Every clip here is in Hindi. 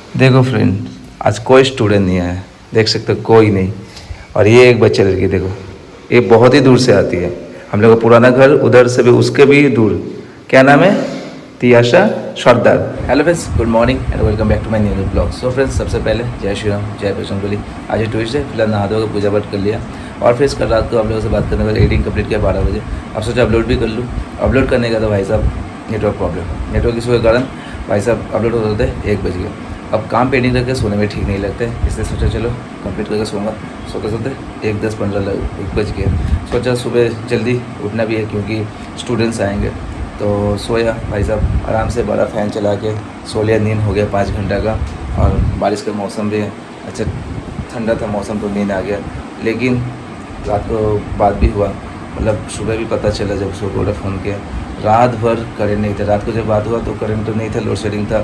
देखो फ्रेंड, आज कोई स्टूडेंट नहीं आया, देख सकते हो कोई नहीं। और ये एक बच्चा लड़की देखो, ये बहुत ही दूर से आती है। हम लोग का पुराना घर उधर से भी, उसके भी दूर। क्या नाम है? Tiyasha Sardar. Hello friends, good morning and welcome back to my new blog. So friends, सबसे पहले जय श्री राम, जय बजरंगबली। आज है ट्यूसडे, फिलहाल नहा धो के पूजा पाठ कर लिया और फिर कल रात को आप लोगों से बात करने के बाद एडिटिंग कंप्लीट किया 12 बजे। अब सोचा अपलोड भी कर लूँ। अपलोड करने का तो भाई साहब नेटवर्क प्रॉब्लम, नेटवर्क इशू के कारण भाई साहब अपलोड होते होते 1 बज गया। अब काम पेंडिंग करके सोने में ठीक नहीं लगता है, इसलिए सोचा चलो कंप्लीट करके सोऊंगा। सोते सोते 1 बज गया। सोचा सुबह जल्दी उठना भी है क्योंकि स्टूडेंट्स आएंगे, तो सोया भाई साहब आराम से, बड़ा फ़ैन चला के सो लिया। नींद हो गया 5 घंटा का और बारिश का मौसम भी है, अच्छा ठंडा था मौसम तो नींद आ गया। लेकिन रात को बात भी हुआ, मतलब सुबह भी पता चला जब सुबह फ़ोन किया। रात भर करेंट नहीं था। रात को जब बात हुआ तो करेंट तो नहीं था, लोड शेडिंग था,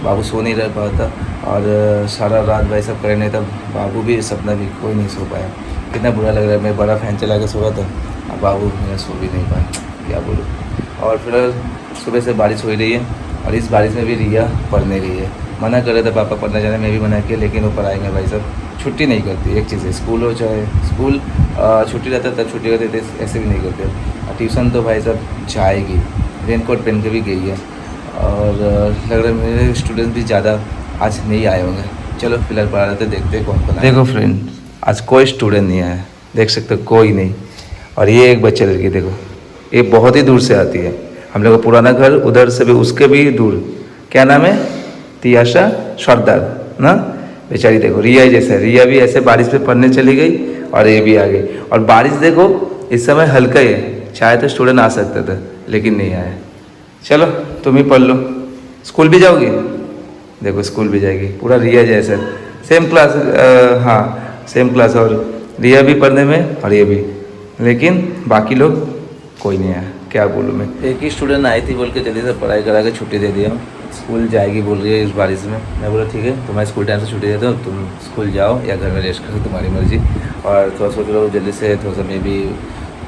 बाबू सो नहीं रह पाया था। और सारा रात भाई सब करेंट नहीं था, बाबू भी सपना भी कोई नहीं सो पाया। कितना बुरा लग रहा है, मैं बड़ा फ़ैन चला के सो रहा था और बाबू मेरा सो भी नहीं पाया, क्या बोलूँ। और फिर सुबह से बारिश हो ही रही है और इस बारिश में भी रिया पढ़ने गई है। मना कर रहे थे पापा पढ़ने जाने, मैं भी मना किया, लेकिन वो पढ़ाएंगे भाई साहब, छुट्टी नहीं करती। एक चीज़ है, स्कूल हो चाहे स्कूल छुट्टी रहता तब छुट्टी करते थे, ऐसे भी नहीं करते। ट्यूशन तो भाई साहब जाएगी, रेनकोट पहन के भी गई है। और लग रहा है मेरे स्टूडेंट भी ज़्यादा आज नहीं आए होंगे। चलो फिलहाल पढ़ा रहे थे, देखते हैं कौन कौन आया। देखो फ्रेंड, आज कोई स्टूडेंट नहीं आया, देख सकते हो कोई नहीं। और ये एक बच्चा लड़की देखो, ये बहुत ही दूर से आती है। हम लोग का पुराना घर उधर से भी, उसके भी दूर। क्या नाम है? तियाशा सरदार ना। बेचारी देखो रिया ही जैसा है, रिया भी ऐसे बारिश में पढ़ने चली गई और ये भी आ गई। और बारिश देखो इस समय हल्का ही है, चाहे तो स्टूडेंट आ सकते थे लेकिन नहीं आए। चलो तुम ही पढ़ लो। स्कूल भी जाओगी? देखो स्कूल भी जाएगी, पूरा रिया जैसा, सेम क्लास। हाँ सेम क्लास, और रिया भी पढ़ने में और ये भी, लेकिन बाकी लोग कोई नहीं आया। क्या बोलूँ मैं, एक ही स्टूडेंट आई थी बोल के जल्दी से पढ़ाई करा के छुट्टी दे दिया। स्कूल जाएगी बोल रही है इस बारिश में। मैं बोला ठीक है, तुम्हारे स्कूल टाइम से छुट्टी देता हूँ, तुम स्कूल जाओ या घर में रेस्ट करो, तुम्हारी मर्जी। और थोड़ा सोच रहा हूँ जल्दी से थोड़ा सा मैं भी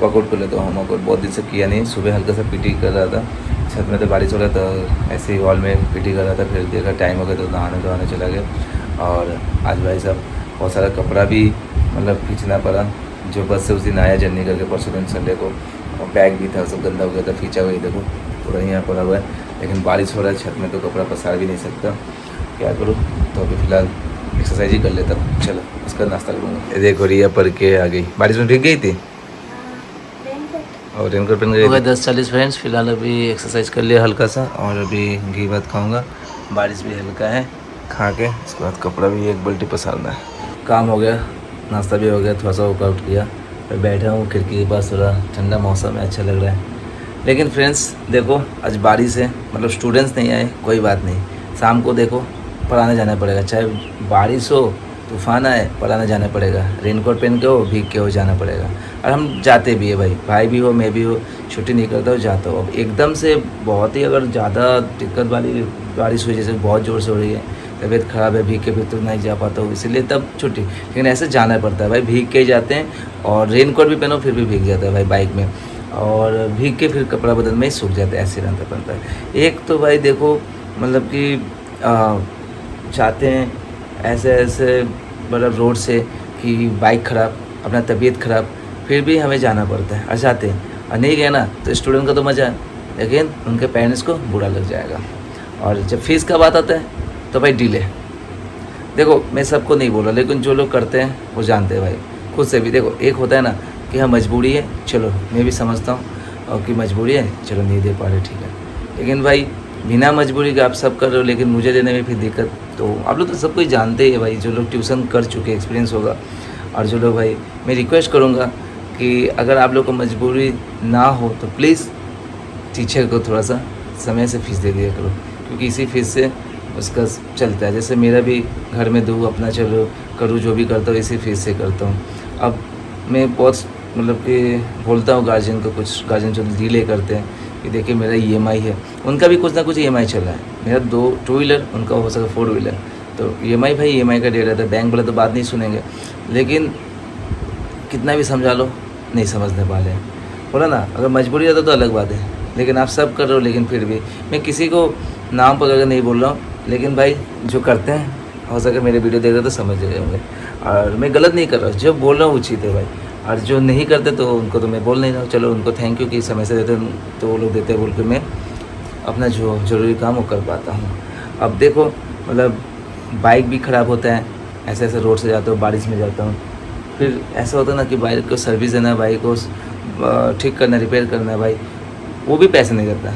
वर्कआउट कर लेता हूँ। होमवर्क बहुत दिन से किया नहीं। सुबह हल्का सा पीटी कर रहा था, छत में तो बारिश हो रहा था, ऐसे ही हॉल में पीटी कर रहा था। फिर देखा टाइम हो गया तो नहाने चला गया। और आज भाई साहब बहुत सारा कपड़ा भी मतलब खींचना पड़ा, जो बस से उस दिन आया जर्नी करके, परसों दिन संडे को। और बैग भी था, सब गंदा हो गया था, खींचा हुआ ही देखो पूरा यहाँ पड़ा हुआ है। लेकिन बारिश हो रहा है, छत में तो कपड़ा पसार भी नहीं सकता, क्या करूँ। तो अभी फ़िलहाल एक्सरसाइज ही कर लेता हूँ। चलो उसका नाश्ता करूँगा। ये देखो रिया पढ़ के आ गई, बारिश में भीग गई थी और रेनकोट पहन गई। 10:40 फ्रेंड्स, फिलहाल अभी एक्सरसाइज कर लिया हल्का सा और अभी घी भात खाऊँगा। बारिश भी हल्का है, खा के उसके बाद कपड़ा भी एक बाल्टी पसारना है। काम हो गया, नाश्ता भी हो गया, थोड़ा सा वर्कआउट किया, फिर बैठा हूँ खिड़की के पास, थोड़ा ठंडा मौसम है, अच्छा लग रहा है। लेकिन फ्रेंड्स देखो आज बारिश है, मतलब स्टूडेंट्स नहीं आए, कोई बात नहीं। शाम को देखो पढ़ाने जाना पड़ेगा, चाहे बारिश हो तूफान आए, पढ़ाने जाना पड़ेगा। रेनकोट पहन के हो, भीग के हो, जाना पड़ेगा। और हम जाते भी है भाई भी हो, मैं भी हो, छुट्टी नहीं करता हूँ, जाता हूँ। अब एकदम से बहुत ही अगर ज़्यादा दिक्कत वाली बारिश हुई, जैसे बहुत ज़ोर से हो रही है, तबीयत ख़राब है, भीग के भी तो नहीं जा पाता हूँ, इसलिए तब छुट्टी। लेकिन ऐसे जाना पड़ता है भाई, भीग के जाते हैं। और रेनकोट भी पहनो फिर भी भीग जाता है भाई बाइक में, और भीग के फिर कपड़ा बदल में ही सूख जाता है, ऐसे रहता बनता है। एक तो भाई देखो मतलब कि चाहते हैं ऐसे मतलब रोड से कि बाइक ख़राब, अपना तबीयत ख़राब, फिर भी हमें जाना पड़ता है और जाते हैं। और नहीं गए ना तो स्टूडेंट का तो मज़ा है, लेकिन उनके पेरेंट्स को बुरा लग जाएगा। और जब फीस का बात आता है तो भाई डिले। देखो मैं सबको नहीं बोल रहा, लेकिन जो लोग करते हैं वो जानते हैं भाई, खुद से भी। देखो एक होता है ना कि हाँ मजबूरी है, चलो मैं भी समझता हूँ, और कि मजबूरी है चलो नहीं दे पा रहे, ठीक है। लेकिन भाई बिना मजबूरी के आप सब कर रहे हो, लेकिन मुझे देने में फिर दिक्कत। तो आप लोग तो सब कुछ जानते ही है भाई, जो लोग ट्यूशन कर चुके एक्सपीरियंस होगा। और जो लोग भाई, मैं रिक्वेस्ट करूँगा कि अगर आप लोग को मजबूरी ना हो तो प्लीज़ टीचर को थोड़ा सा समय से फ़ीस दे दिया करो, क्योंकि इसी फीस से उसका चलता है। जैसे मेरा भी घर में दूँ अपना, चलो करूँ जो भी करता हूँ इसी फीस से करता हूँ। अब मैं बहुत मतलब कि बोलता हूँ गार्जियन को, कुछ गार्जियन जो डिले करते हैं कि देखिए मेरा EMI है, उनका भी कुछ ना कुछ EMI चल रहा है। मेरा 2 व्हीलर, उनका हो सके 4 व्हीलर, तो EMI भाई EMI का दे रहता है। बैंक वाले तो बात नहीं सुनेंगे, लेकिन कितना भी समझा लो नहीं समझने वाले हैं। बोला ना, अगर मजबूरी रहता तो अलग बात है, लेकिन आप सब कर रहे हो। लेकिन फिर भी मैं किसी को नाम पकड़ कर नहीं बोल रहा हूँ, लेकिन भाई जो करते हैं हो सके मेरे वीडियो देख रहे तो समझ रहे होंगे। और मैं गलत नहीं कर रहा हूँ, जो बोल रहा हूँ उचित है भाई, और जो नहीं करते तो उनको तो मैं बोल नहीं रहा हूँ। चलो उनको थैंक यू कि समय से देते तो वो लोग देते बोल के मैं अपना जो ज़रूरी काम वो कर पाता हूँ। अब देखो मतलब बाइक भी ख़राब होता है, ऐसे ऐसे रोड से जाता हूँ, बारिश में जाता हूँ, फिर ऐसा होता है ना कि बाइक को सर्विस देना है, बाइक को ठीक करना, रिपेयर करना है भाई, वो भी पैसे नहीं देता,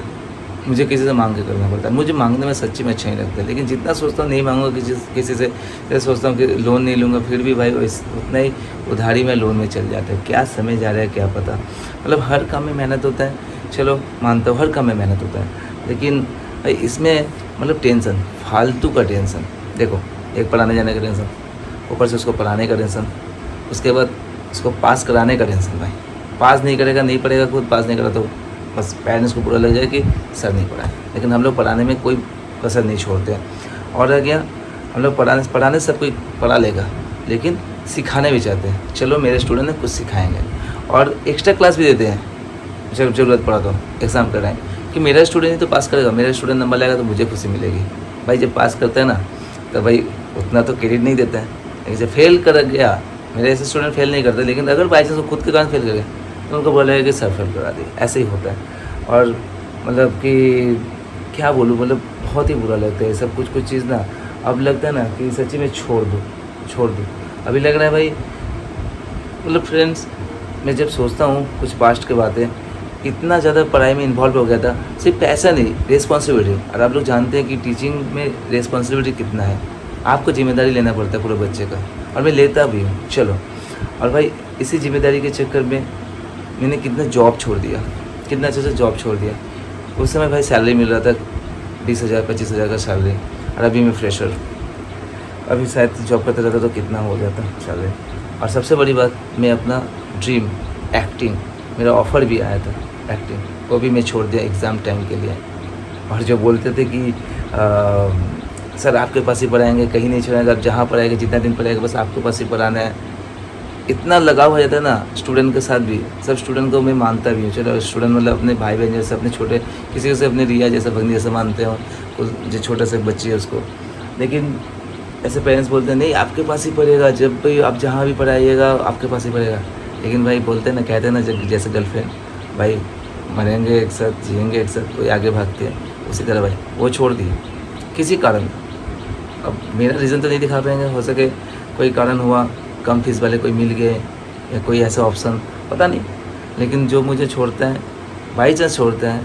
मुझे किसी से मांग के करना पड़ता है। मुझे मांगने में सच्ची में अच्छा नहीं लगता है, लेकिन जितना सोचता हूँ नहीं मांगूंगा किसी से, जैसे सोचता हूँ कि लोन नहीं लूँगा, फिर भी भाई उतना ही उधारी में लोन में चल जाता है। क्या समय जा रहा है क्या पता। मतलब हर काम में मेहनत होता है, चलो मानता हूँ हर काम में मेहनत होता है, लेकिन भाई इसमें मतलब टेंशन, फालतू का टेंशन। देखो एक पढ़ाने जाने का टेंशन, ऊपर से उसको पढ़ाने का टेंशन, उसके बाद उसको पास कराने का टेंशन। भाई पास नहीं करेगा, नहीं पढ़ेगा, खुद पास नहीं करा तो बस पेरेंट्स को बुरा लग जाए कि सर नहीं पढ़ाए। लेकिन हम लोग पढ़ाने में कोई कसर नहीं छोड़ते हैं। और रह गया हम लोग पढ़ाने सब कोई पढ़ा लेगा, लेकिन सिखाने भी चाहते हैं। चलो मेरे स्टूडेंट ने कुछ सिखाएंगे, और एक्स्ट्रा क्लास भी देते हैं जब ज़रूरत पड़ा तो एग्ज़ाम कर रहे हैं कि मेरा स्टूडेंट ही तो पास करेगा, मेरा स्टूडेंट नंबर लाएगा तो मुझे खुशी मिलेगी। भाई जब पास करता है ना तो भाई उतना तो क्रेडिट नहीं देता है, लेकिन जब फेल कर गया, मेरे ऐसे स्टूडेंट फेल नहीं करते, लेकिन अगर बाई चांस खुद के कारण फेल कर गए तो उनको बोलेगा कि सर फेल करा दिए। ऐसे ही होता है। और मतलब कि क्या बोलूँ, मतलब बहुत ही बुरा लगता है सब कुछ चीज़ ना। अब लगता है ना कि सच्ची में छोड़ दूँ। अभी लग रहा है भाई, मतलब फ्रेंड्स मैं जब सोचता हूँ कुछ पास्ट की बातें, इतना ज़्यादा पढ़ाई में इन्वॉल्व हो गया था, सिर्फ पैसा नहीं, रिस्पॉन्सिबिलिटी। और आप लोग जानते हैं कि टीचिंग में रिस्पॉन्सिबिलिटी कितना है, आपको जिम्मेदारी लेना पड़ता है पूरे बच्चे का, और मैं लेता भी हूँ। चलो, और भाई इसी जिम्मेदारी के चक्कर में मैंने कितना जॉब छोड़ दिया, कितना अच्छे से जॉब छोड़ दिया। उस समय भाई सैलरी मिल रहा था 20,000 25,000 का सैलरी, और अभी मैं फ्रेशर, अभी शायद जॉब करते रहता तो कितना हो जाता सैलरी। और सबसे बड़ी बात, मैं अपना ड्रीम एक्टिंग, मेरा ऑफ़र भी आया था एक्टिंग, वो भी मैं छोड़ दिया एग्ज़ाम टाइम के लिए। और जो बोलते थे कि सर आपके पास ही पढ़ाएंगे, कहीं नहीं छोड़ेंगे, आप जहाँ पढ़ाएंगे, जितना दिन पढ़ाएंगे, बस आपके पास ही पढ़ाना है। इतना लगाव हो जाता है ना स्टूडेंट के साथ भी। सब स्टूडेंट को मैं मानता भी हूँ, चलो स्टूडेंट मतलब अपने भाई बहन जैसे, अपने छोटे किसी से अपने रिया जैसा, भगनी जैसा मानते हो, जो छोटा सा बच्ची है उसको। लेकिन ऐसे पेरेंट्स बोलते हैं नहीं आपके पास ही पढ़ेगा, जब भी आप जहाँ भी पढ़ाइएगा आपके पास ही पढ़ेगा। लेकिन भाई बोलते हैं ना, कहते हैं ना जैसे गर्लफ्रेंड, भाई मरेंगे एक साथ, जिएंगे एक साथ, कोई आगे भागते हैं, उसी तरह भाई वो छोड़ दिए किसी कारण। अब मेरा रीज़न तो नहीं दिखा पाएंगे, हो सके कोई कारण हुआ, कम फीस वाले कोई मिल गए, या कोई ऐसा ऑप्शन पता नहीं। लेकिन जो मुझे छोड़ता है, बाई चांस छोड़ता है,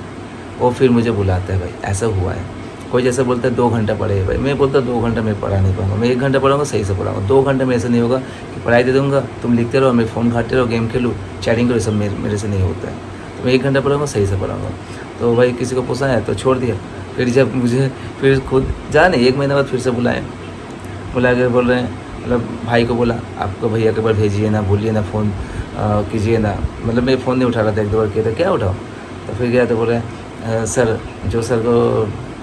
वो फिर मुझे बुलाता है, भाई ऐसा हुआ है। कोई जैसा बोलता है 2 घंटा पढ़े, भाई मैं बोलता 2 घंटा मैं पढ़ा नहीं पाऊँगा, मैं 1 घंटा पढ़ाऊँगा, सही से पढ़ाऊँगा। 2 घंटे में ऐसा नहीं होगा कि पढ़ाई दे दूँगा, तुम लिखते रहो, मैं फ़ोन घाटे रहो, गेम खेलूँ, चैटिंग करो, सब मेरे से नहीं होता है। तो मैं 1 घंटा पढ़ाऊँगा, सही से पढ़ाऊँगा। तो भाई किसी को पोसा है तो छोड़ दिया। फिर जब मुझे फिर खुद जाने 1 महीने बाद फिर से बुला के बोल रहे हैं, मतलब भाई को बोला आपको भैया के बार भेजिए ना, भूलिए ना, फ़ोन कीजिए ना। मतलब मैं फ़ोन नहीं उठा रहा था, 1-2 बार किया था, क्या उठाओ। तो फिर गया तो बोल रहे हैं सर, जो सर को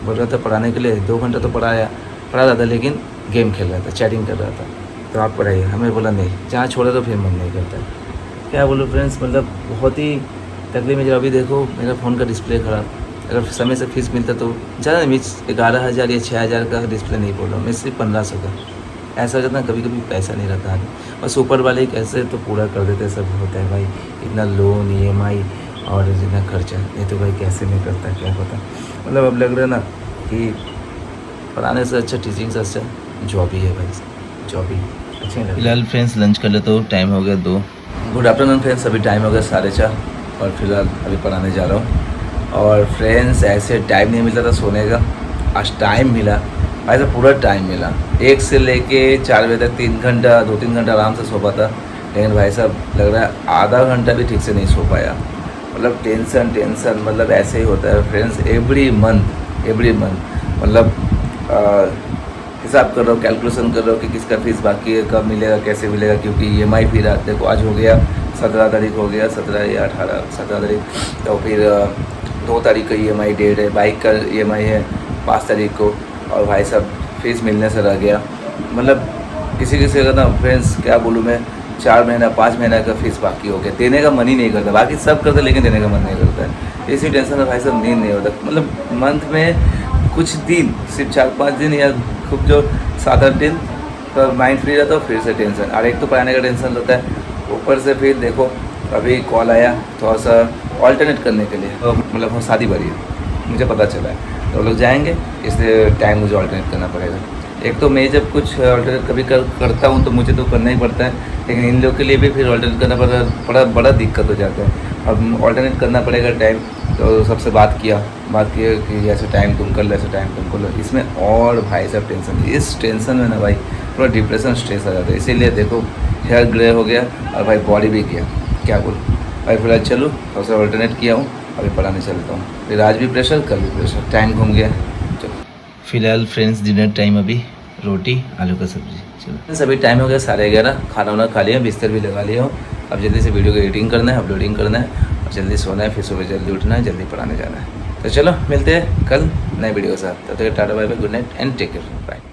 बोल रहा था पढ़ाने के लिए, 2 घंटा तो पढ़ा रहा था, लेकिन गेम खेल रहा था, चैटिंग कर रहा था, तो आप पढ़ाइए। हमें बोला नहीं, जहाँ छोड़ा तो फिर मन नहीं करता। क्या बोलूँ फ्रेंड्स, मतलब बहुत ही तकलीफ में। जब अभी देखो मेरा फ़ोन का डिस्प्ले ख़राब, अगर समय से फीस मिलता तो ज़्यादा नहीं, 11,000 या 6,000 का डिस्प्ले नहीं बोल रहा हूँ मैं, सिर्फ 1,500 का। ऐसा हो जाता है, कभी कभी पैसा नहीं रहता है, बस ऊपर वाले कैसे तो पूरा कर देते, सब होता है भाई। इतना लोन, EMI और इतना खर्चा, ये तो भाई कैसे नहीं करता क्या पता। मतलब अब लग रहा है ना कि पढ़ाने से अच्छा, टीचिंग से अच्छा जॉब ही है भाई, जॉब ही अच्छी नहीं। फिलहाल फ्रेंड्स लंच कर ले तो टाइम हो गया 2। गुड आफ्टरनून फ्रेंड्स, अभी टाइम हो गया 4:30, और फिलहाल अभी पढ़ाने जा रहा हूँ। और फ्रेंड्स ऐसे टाइम नहीं मिलता था सोने का, आज टाइम मिला, ऐसा पूरा टाइम मिला। 1 से लेके 4 बजे तक 3 घंटा 2-3 घंटा आराम से सो पाता, लेकिन भाई साहब लग रहा है आधा घंटा भी ठीक से नहीं सो पाया। मतलब टेंशन मतलब ऐसे ही होता है फ्रेंड्स, एवरी मंथ मतलब हिसाब कर रहा हूँ, कैलकुलेशन कर रहा हूँ कि किसका फीस बाकी है, कब मिलेगा, कैसे मिलेगा, क्योंकि EMI फिर देखो आज हो गया 17 तारीख हो गया, 17 या 18 17 तारीख, तो फिर 2 तारीख का EMI डेट है, बाइक का EMI है 5 तारीख को, और भाई साहब फीस मिलने से रह गया। मतलब किसी का ना फ्रेंड्स क्या बोलूँ मैं, 4 महीना 5 महीना का फीस बाकी हो गया, देने का मन ही नहीं करता। बाकी सब करते लेकिन देने का मन नहीं करता है। इसी टेंशन में भाई साहब नींद नहीं होता। मतलब मंथ में कुछ दिन, सिर्फ 4-5 दिन या खूब जो 7-8 दिन तो माइंड फ्री रहता है, फिर से टेंशन, और एक तो पढ़ाने का टेंशन रहता है, ऊपर से फिर देखो अभी कॉल आया थोड़ा सा ऑल्टरनेट करने के लिए, तो मतलब वो शादी भरी है, मुझे पता चला है, तो लोग जाएंगे, इसलिए टाइम मुझे ऑल्टरनेट करना पड़ेगा। एक तो मैं जब कुछ ऑल्टरनेट कभी करता हूँ तो मुझे तो करना ही पड़ता है, लेकिन इन लोग के लिए भी फिर ऑल्टरनेट करना बड़ा दिक्कत हो जाता है। अब ऑल्टरनेट करना पड़ेगा टाइम, तो सबसे बात किया कि ऐसे टाइम तुम कर लो, ऐसे टाइम तुम कर लो, इसमें और भाई साहब टेंशन, इस टेंशन में ना भाई पूरा डिप्रेशन स्ट्रेस आ जाता है। इसीलिए देखो हेयर ग्रे हो गया और भाई बॉडी भी गया, क्या बोलूँ भाई। फिलहाल चलो थोड़ा सा ऑल्टरनेट किया हूँ, अभी पढ़ाने चलता हूँ, फिर आज भी प्रेशर कल भी प्रेशर, टाइम घूम गया। चलो फिलहाल फ्रेंड्स डिनर टाइम, अभी रोटी आलू का सब्जी। चलो सभी टाइम हो गया 11:30, खाना वाना खा लिया, बिस्तर भी लगा लिया हो, अब जल्दी से वीडियो को एडिटिंग करना है, अपलोडिंग करना है, और जल्दी सोना है, फिर सुबह जल्दी उठना है, जल्दी पढ़ाने जाना है। तो चलो मिलते हैं कल नए वीडियो के साथ, तब तक tata bye bye, good night and take care, bye.